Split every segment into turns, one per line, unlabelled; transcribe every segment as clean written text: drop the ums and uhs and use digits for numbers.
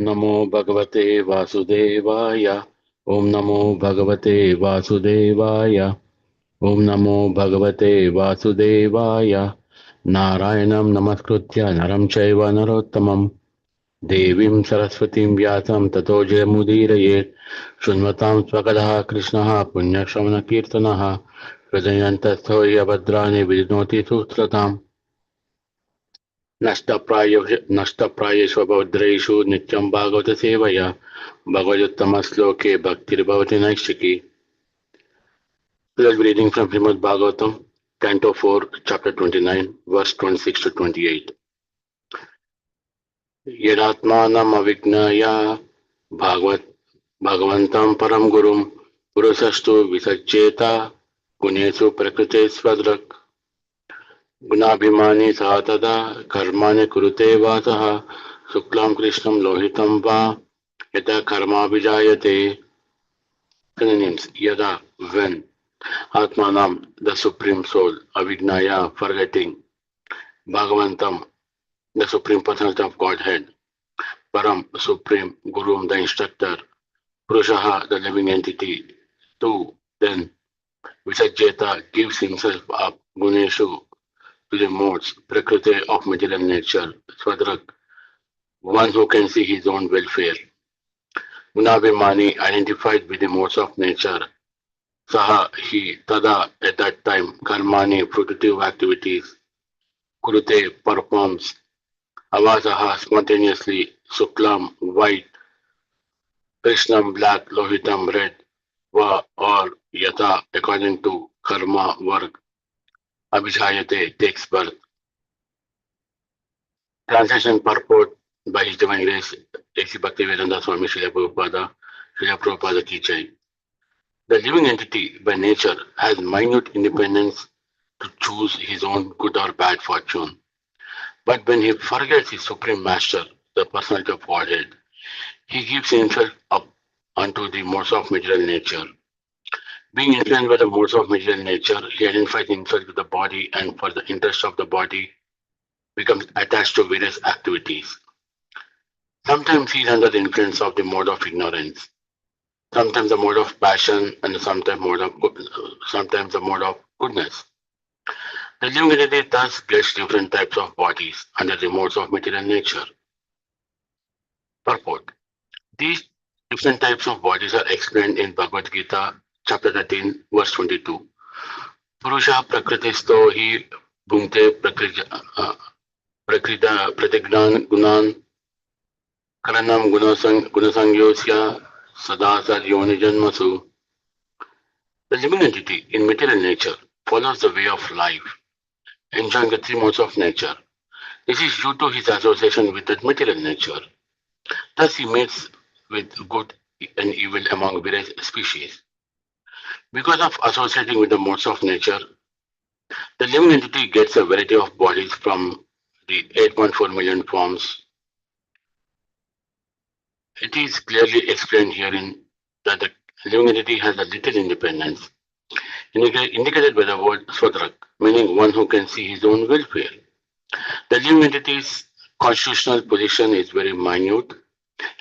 नमो भगवते वासुदेवाय। ओम नमो भगवते वासुदेवाय। ओम नमो भगवते वासुदेवाय। नारायणं नमस्कृत्य नरं चैव नरोत्तमं देवीं सरस्वतीं व्यासं ततो जयमुदीरयेत्। शृण्वतां स्वकतः कृष्णः पुण्यश्रवणकीर्तनः हृदयन्तस्थौर्यभद्राणि विनोति सुश्रुताम्। नष्टप्रायेषु भद्रेषु नित्यं भागवत सेवया भगवदुत्तमश्लोके भक्तिर्भवति नैष्ठिकी। Reading from Srimad Bhagavatam, Canto 4, Chapter 29, verse 26 to 28. Yadatmanam avignaya bhagavantam param gurum purusastu visajjeta gunesu prakrite svadrak गुणाभिमानी सह तदा कर्माणि कुरुते वासः शुक्लां कृष्णं लोहितं वा यदा कर्माभिजायते. Synonyms: yada, when, atmanam, the supreme soul, avignaya, forgetting, bhagavantam, the supreme personality of Godhead, param, supreme, gurum, the instructor, purushaha, the living entity, two, then, visajjeta, gives himself up, guneshu, to the modes, prakriti of material nature, Swadrak, one who can see his own welfare. Gunabhimani, identified with the modes of nature. Saha, he, tada, at that time, karmani, fruitive activities. Kurute, performs. Avasaha, spontaneously. Suklam, white. Krishnam, black. Lohitam, red. Va, or yata, according to karma, work. Abhijayate, takes birth. Translation purport by His Divine Grace, A.C. Bhaktivedanta Swami Srila Prabhupada Ki Jai. The living entity by nature has minute independence to choose his own good or bad fortune. But when he forgets his Supreme Master, the personality of Godhead, he gives himself up unto the modes of material nature. Being influenced by the modes of material nature, he identifies himself with the body and for the interest of the body becomes attached to various activities. Sometimes he is under the influence of the mode of ignorance, sometimes the mode of passion, and sometimes the mode of goodness. The living entity thus gets different types of bodies under the modes of material nature. Purport. These different types of bodies are explained in Bhagavad Gita, chapter 13, verse 22. Purusha prakritisto hi bhunte pratignan gunan karanam gunasangyosya sadasad yoni janmasu. The living entity in material nature follows the way of life, enjoying the three modes of nature. This is due to his association with that material nature. Thus he mates with good and evil among various species. Because of associating with the modes of nature, the living entity gets a variety of bodies from the 8.4 million forms. It is clearly explained herein that the living entity has a little independence, indicated by the word Swadrak, meaning one who can see his own welfare. The living entity's constitutional position is very minute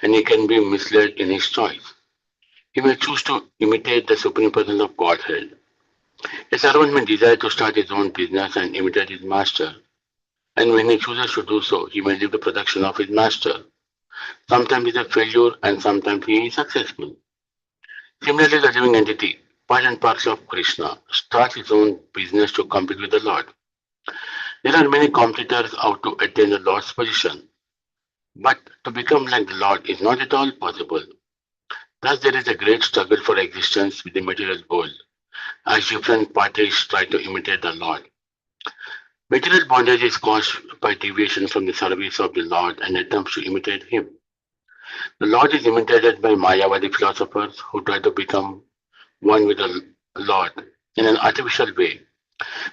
and he can be misled in his choice. He may choose to imitate the Supreme Person of Godhead. A servant may desire to start his own business and imitate his master, and when he chooses to do so, he may leave the production of his master. Sometimes he is a failure and sometimes he is successful. Similarly, the living entity, part and parcel of Krishna, starts his own business to compete with the Lord. There are many competitors out to attain the Lord's position, but to become like the Lord is not at all possible. Thus, there is a great struggle for existence with the material world, as different parties try to imitate the Lord. Material bondage is caused by deviation from the service of the Lord and attempts to imitate Him. The Lord is imitated by Mayavadi philosophers who try to become one with the Lord in an artificial way.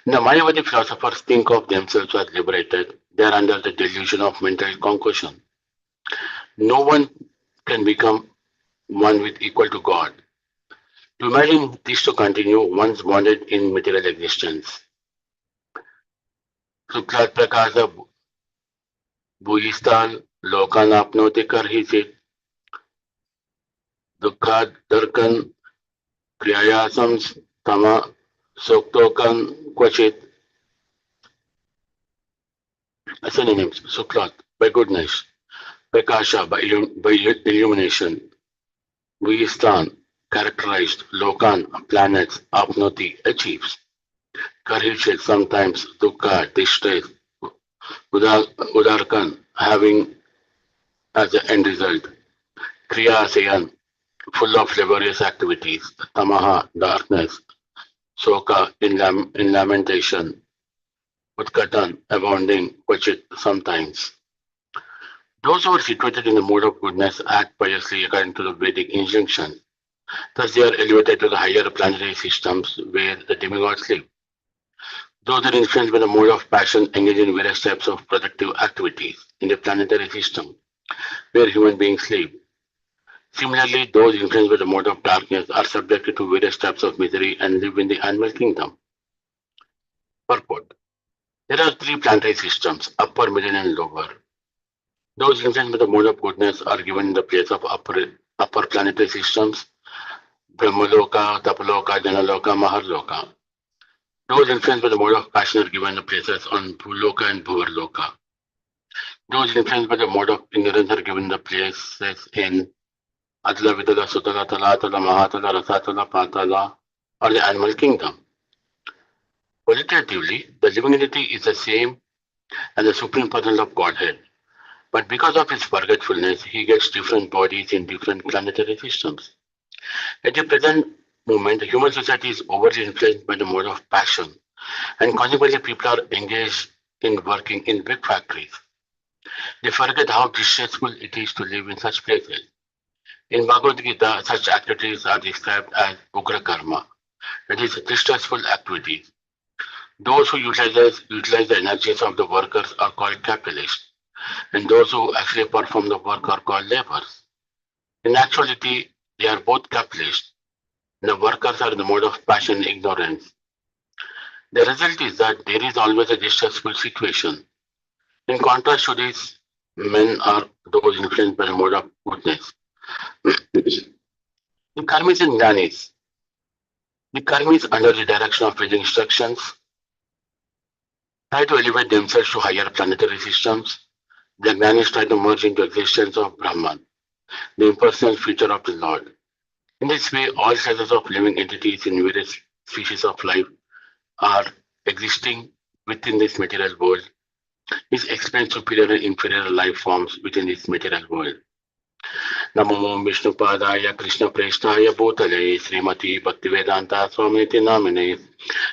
When the Mayavadi philosophers think of themselves as liberated, they are under the delusion of mental concussion. No one can become one with equal to God. To imagine this to continue, one's bonded in material existence. Suklat Prakasa Bhujistal Lokan Apnoti Karhisit Dukha Darkan Priyayasams Tama Soktokan Kwachit. Synonyms: Suklat, by goodness; Prakasha, by illumination; Vihstan, characterized; Lokan, planets; Apnoti, achieves; Karhichet, sometimes; Dukkha, distress; Udarkan, having as the end result; Kriya Sayan, full of laborious activities; Tamaha, darkness; Soka, in lamentation; Utkatan, abounding; Kvachit, sometimes. Those who are situated in the mode of goodness act piously according to the Vedic injunction. Thus, they are elevated to the higher planetary systems where the demigods live. Those that are influenced by the mode of passion engage in various types of productive activities in the planetary system where human beings live. Similarly, those influenced by the mode of darkness are subjected to various types of misery and live in the animal kingdom. Purport. There are three planetary systems, upper, middle, and lower. Those influenced by the mode of goodness are given in the place of upper planetary systems, Brahmaloka, Tapaloka, Janaloka, Maharloka. Those influenced by the mode of passion are given the places on Bhuloka and Bhuvarloka. Those influenced by the mode of ignorance are given the places in Adla, Vidala, Sutala, Talatala, Mahatala, Rasatala, Patala, or the animal kingdom. Qualitatively, the living entity is the same as the Supreme Person of Godhead, but because of his forgetfulness, he gets different bodies in different planetary systems. At the present moment, human society is overly influenced by the mode of passion, and consequently, people are engaged in working in big factories. They forget how distressful it is to live in such places. In Bhagavad Gita, such activities are described as ugra karma, that is, distressful activities. Those who utilize the energies of the workers are called capitalists, and those who actually perform the work are called laborers. In actuality, they are both capitalists. The workers are in the mode of passion and ignorance. The result is that there is always a distressful situation. In contrast to this, men are those influenced by the mode of goodness. The karmis and jnanis. The karmis, under the direction of Vedic instructions, try to elevate themselves to higher planetary systems. The jnanis try to merge into existence of Brahman, the impersonal feature of the Lord. In this way, all sizes of living entities in various species of life are existing within this material world. This explains superior and inferior life forms within this material world. नमो विष्णुपादाय कृष्णप्रेष्ठाय भूतले श्रीमती भक्तिवेदांता स्वामीति नामिने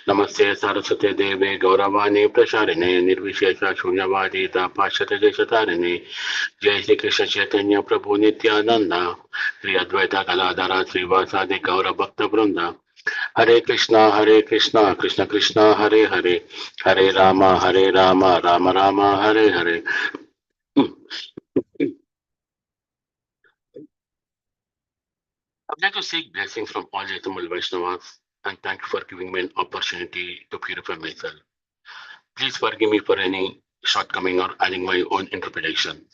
नमस्ते सरस्वते देवे गौरवाणी प्रसारिणे निर्विशेष शून्यवादी पाश्चात्य देशतारिणे जय श्री कृष्ण चैतन्य प्रभु नित्यानंद श्री अद्वैता कलाधरा श्रीवासादि गौर भक्त वृंद हरे Krishna Krishna Krishna Hare Hare Hare Ram Ram Hare Hare. I'd like to seek blessings from all Yatamul Vaishnavas and thank you for giving me an opportunity to purify myself. Please forgive me for any shortcoming or adding my own interpretation.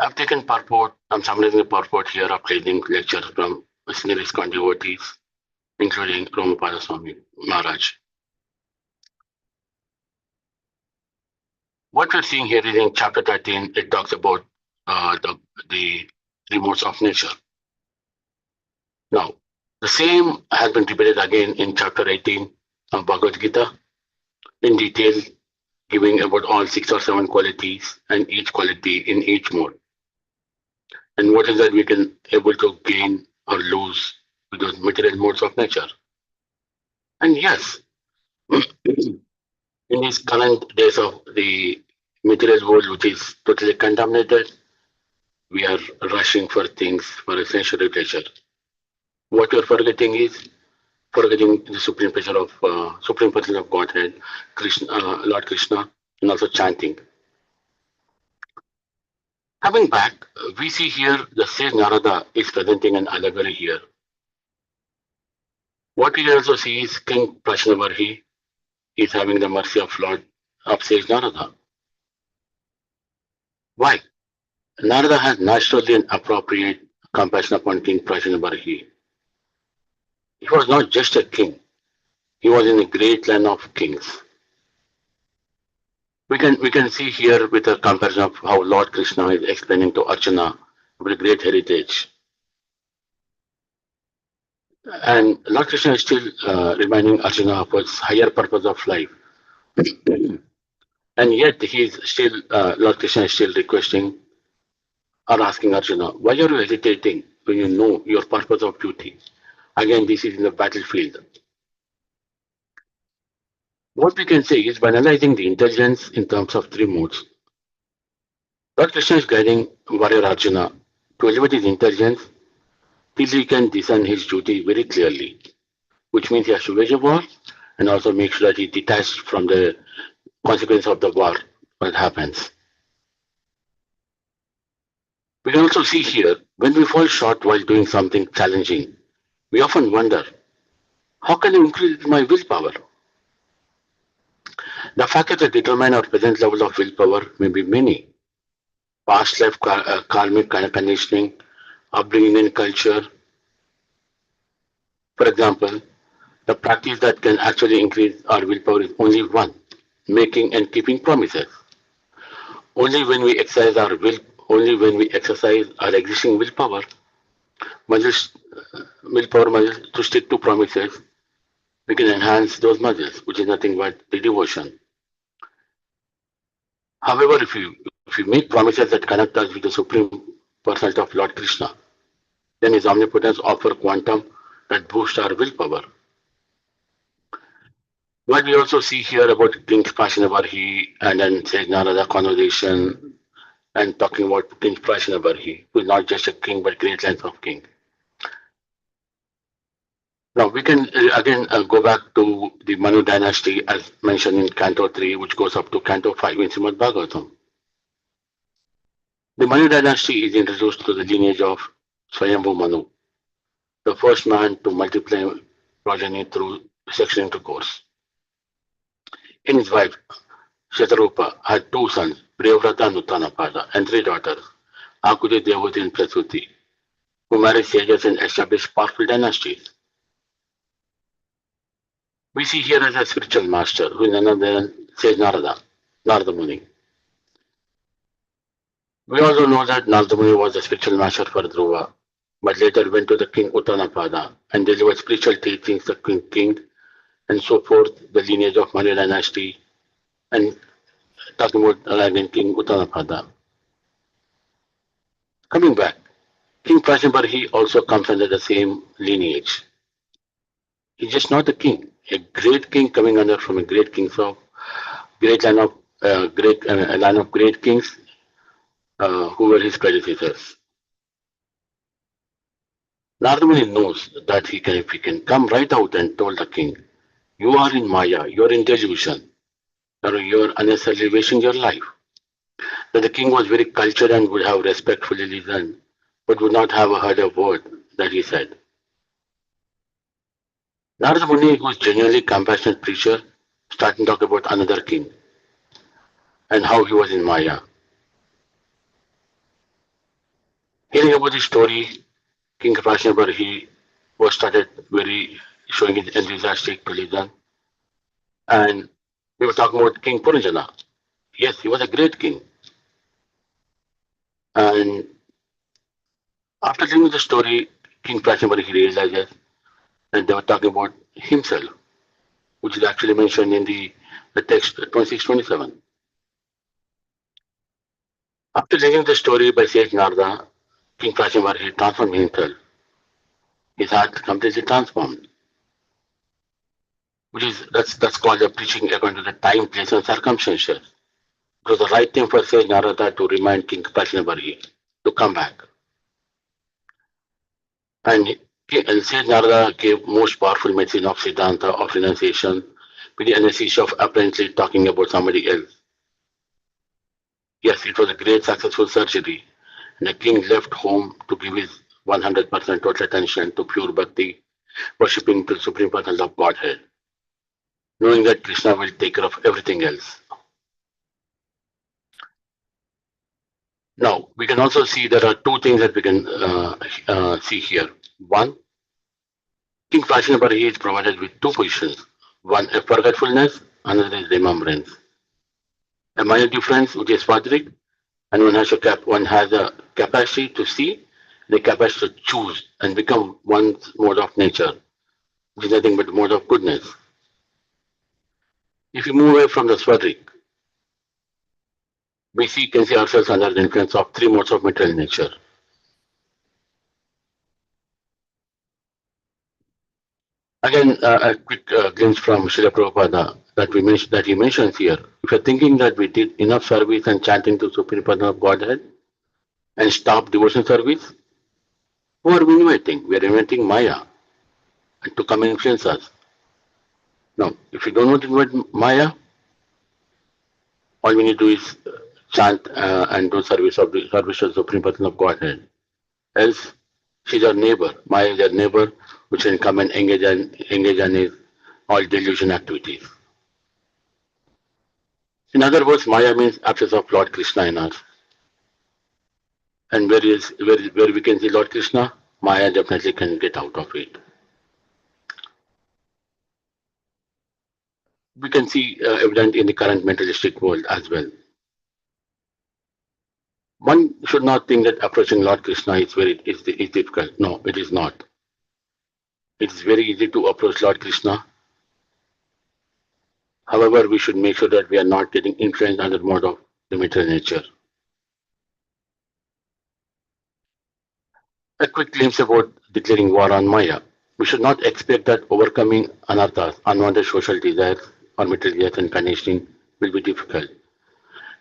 I've taken purport, I'm summarizing the purport here of leading lectures from senior ISKCON devotees, including Romapada Swami Maharaj. What we're seeing here is in chapter 13, it talks about the three modes of nature. Now, the same has been repeated again in chapter 18 of Bhagavad Gita in detail, giving about all 6 or 7 qualities and each quality in each mode. And what is that we can able to gain or lose with those material modes of nature. And yes, in these current days of the material world, which is totally contaminated, we are rushing for things for a sensual pleasure. What you're forgetting is forgetting the supreme person of Godhead, Krishna, Lord Krishna, and also chanting. Coming back, we see here the sage Narada is presenting an allegory here. What we also see is King Prashnavarhi is having the mercy of Lord of sage Narada. Why? Narada had naturally an appropriate compassion upon King Prasinabarhi. He was not just a king, he was in a great line of kings. We can see here with a comparison of how Lord Krishna is explaining to Arjuna about a great heritage. And Lord Krishna is still reminding Arjuna of his higher purpose of life. And yet Lord Krishna is still requesting or asking Arjuna, why are you hesitating when you know your purpose of duty? Again, this is in the battlefield. What we can say is by analyzing the intelligence in terms of three modes, Lord Krishna is guiding warrior Arjuna to elevate his intelligence till he can discern his duty very clearly, which means he has to wage a war and also make sure that he detached from the consequence of the war when it happens. We can also see here when we fall short while doing something challenging, we often wonder, how can I increase my willpower? The factors that determine our present level of willpower may be many. Past life karmic kind of conditioning, upbringing and culture. For example, the practice that can actually increase our willpower is only one, making and keeping promises. Only when we exercise our will, only when we exercise our existing muscles, willpower muscles to stick to promises, we can enhance those muscles, which is nothing but the devotion. However, if we make promises that connect us with the Supreme Personality of Lord Krishna, then His omnipotence offer quantum that boosts our willpower. What we also see here about King Prashinavarhi and then says Narada conversation and talking about King Prashinavarhi, who is not just a king but great length of king. Now we can again go back to the Manu dynasty as mentioned in Canto 3, which goes up to Canto 5 in Srimad Bhagavatam. The Manu dynasty is introduced to the lineage of Swayambhu Manu, the first man to multiply progeny through sexual intercourse. In his wife, Shatarupa had two sons, Priyavrata and Uttanapada, and three daughters, Akuti, Devati, and Prasuti, who married sages and established powerful dynasties. We see here as a spiritual master, who is none other than says Narada Muni. We also know that Narada Muni was the spiritual master for Dhruva, but later went to the king Uttanapada and delivered spiritual teachings to king and so forth, the lineage of Manu dynasty, and talking about again King Uttanapada. Coming back, King Prasinabarhi also comes under the same lineage. He's just not a king, a great king coming under from a great king, so great line of great a line of great kings who were his predecessors. Narada Muni knows that if he can come right out and told the king, you are in Maya, you are in delusion, or you are unnecessarily wasting your life. That the king was very cultured and would have respectfully listened, but would not have heard a word that he said. Narada Muni, who is genuinely compassionate preacher, started to talk about another king and how he was in Maya. Hearing about this story, King Prasinabar, he was started very showing his enthusiastic to listen. And we were talking about King Purajana. Yes, he was a great king. And after listening to the story, King Prasinabar, he realizes that they were talking about himself, which is actually mentioned in the text 26-27. After listening to the story by Sage Narada, King Prasinabar, he transformed himself. His heart completely transformed, which is that's called the preaching according to the time, place, and circumstances. It was the right thing for Sage Narada to remind King Prasinabarhi to come back. And Sage Narada gave most powerful medicine of Siddhanta of renunciation with the anesthesia of apparently talking about somebody else. Yes, it was a great successful surgery, and the king left home to give his 100% total attention to pure bhakti, worshipping the Supreme Personality of Godhead, knowing that Krishna will take care of everything else. Now, we can also see there are two things that we can see here. One, King fashionable he is provided with two positions. One is forgetfulness, another is remembrance. A minor difference, which is Patrick, and one has a capacity to see, the capacity to choose and become one's mode of nature, which is nothing but mode of goodness. If we move away from the Swadrik, we can see ourselves under the influence of three modes of material nature. Again, a quick glimpse from Srila Prabhupada that he mentions here. If you're thinking that we did enough service and chanting to Supreme Person of Godhead and stop devotion service, who are we inviting? We are inviting Maya to come and influence us. Now, if you don't want to invite Maya, all we need to do is chant and do service to Supreme Person of Godhead. Else, she's our neighbor. Maya is our neighbor, which can come and engage in his all delusion activities. In other words, Maya means absence of Lord Krishna in us. And where we can see Lord Krishna, Maya definitely can get out of it. We can see evident in the current materialistic world as well. One should not think that approaching Lord Krishna is difficult. No, it is not. It is very easy to approach Lord Krishna. However, we should make sure that we are not getting influenced under the mode of the material nature. A quick glimpse about declaring war on Maya. We should not expect that overcoming anarthas, unwanted social desires, or material desires and conditioning will be difficult.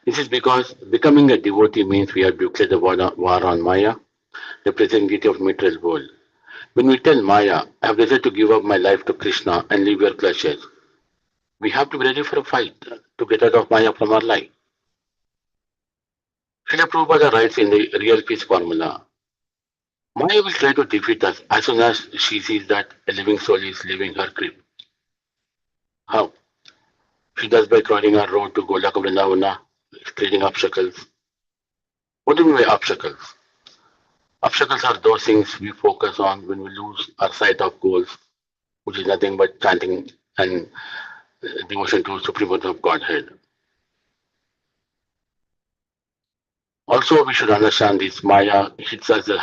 This is because becoming a devotee means we have declared the war on Maya, the present of material world. When we tell Maya, I have decided to give up my life to Krishna and leave your clutches, we have to be ready for a fight to get out of Maya from our life. Srila Prabhupada writes in the Real Peace Formula, Maya will try to defeat us as soon as she sees that a living soul is leaving her grip. How? She does by crowding our road to Golaka Vrindavana, creating obstacles. What do we mean by obstacles? Obstacles are those things we focus on when we lose our sight of goals, which is nothing but chanting and devotion to Supreme Person of Godhead. Also, we should understand this Maya hits us the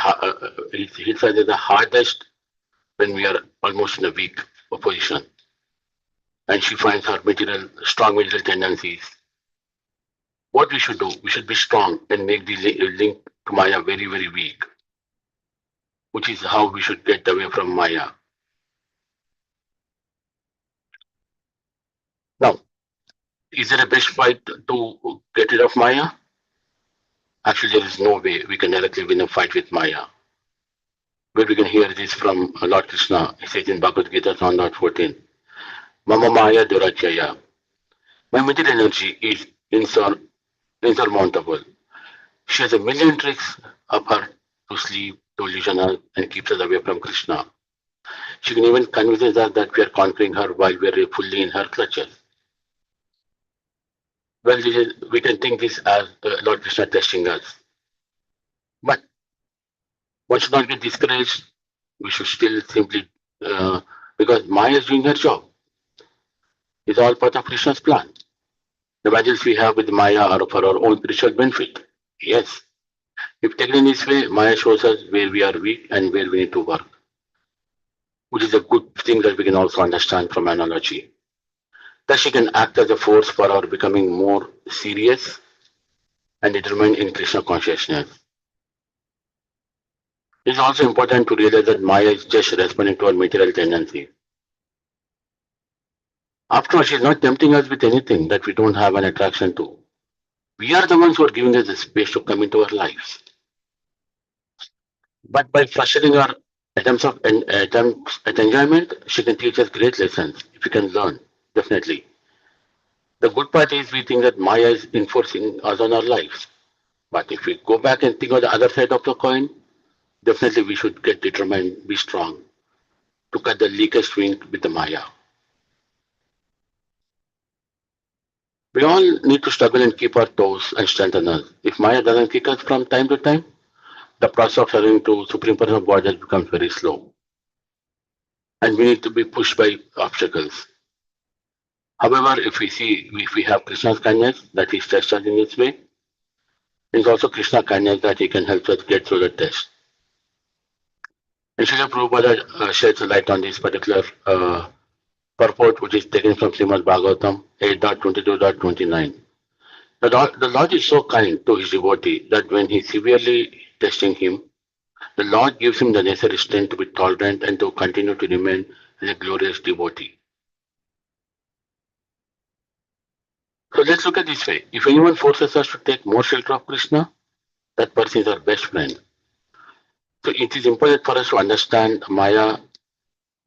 hardest when we are almost in a weak position. And she finds her strong material tendencies. What we should do, we should be strong and make the link to Maya very, very weak, which is how we should get away from Maya. Now, is there a best fight to get rid of Maya? Actually, there is no way we can directly win a fight with Maya. Where we can hear this from Lord Krishna, he says in Bhagavad Gita 1.14, Mama Maya Durachaya. My material energy is insurmountable. She has a million tricks up her to sleep, to illusion us, and keeps us away from Krishna. She can even convince us that we are conquering her while we are fully in her clutches. Well, we can think this as Lord Krishna testing us. But one should not get discouraged. We should still simply, because Maya is doing her job. It's all part of Krishna's plan. The battles we have with Maya are for our own spiritual benefit. Yes. If taken in this way, Maya shows us where we are weak and where we need to work, which is a good thing that we can also understand from analogy. Thus, she can act as a force for our becoming more serious and determined in Krishna consciousness. It is also important to realize that Maya is just responding to our material tendencies. After all, she is not tempting us with anything that we don't have an attraction to. We are the ones who are giving us the space to come into our lives. But by frustrating our attempts at enjoyment, she can teach us great lessons if we can learn, definitely. The good part is we think that Maya is enforcing us on our lives. But if we go back and think of the other side of the coin, definitely we should get determined, be strong, to cut the weakest link with the Maya. We all need to struggle and keep our toes and strengthen us. If Maya doesn't kick us from time to time, the process of turning to Supreme Person of God has become very slow. And we need to be pushed by obstacles. However, if we have Krishna's kindness that he tests us in this way, it's also Krishna's kindness that he can help us get through the test. And Srila Prabhupada sheds a light on this particular purport, which is taken from Srimad Bhagavatam 8.22.29. The Lord is so kind to his devotee that when he severely testing him, the Lord gives him the necessary strength to be tolerant and to continue to remain as a glorious devotee. So let's look at this way. If anyone forces us to take more shelter of Krishna, that person is our best friend. So it is important for us to understand Maya,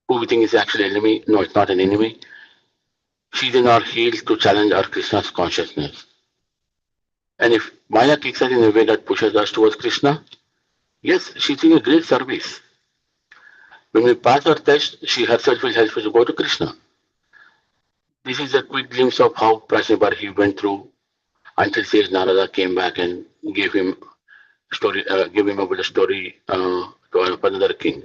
who we think is actually an enemy. No, it's not an enemy. She's in our heels to challenge our Krishna's consciousness. And if Maya kicks us in a way that pushes us towards Krishna, yes, she's doing a great service. When we pass our test, she herself will help us to go to Krishna. This is a quick glimpse of how Prasnabar he went through until says Narada came back and gave him story, gave him about a story to another king.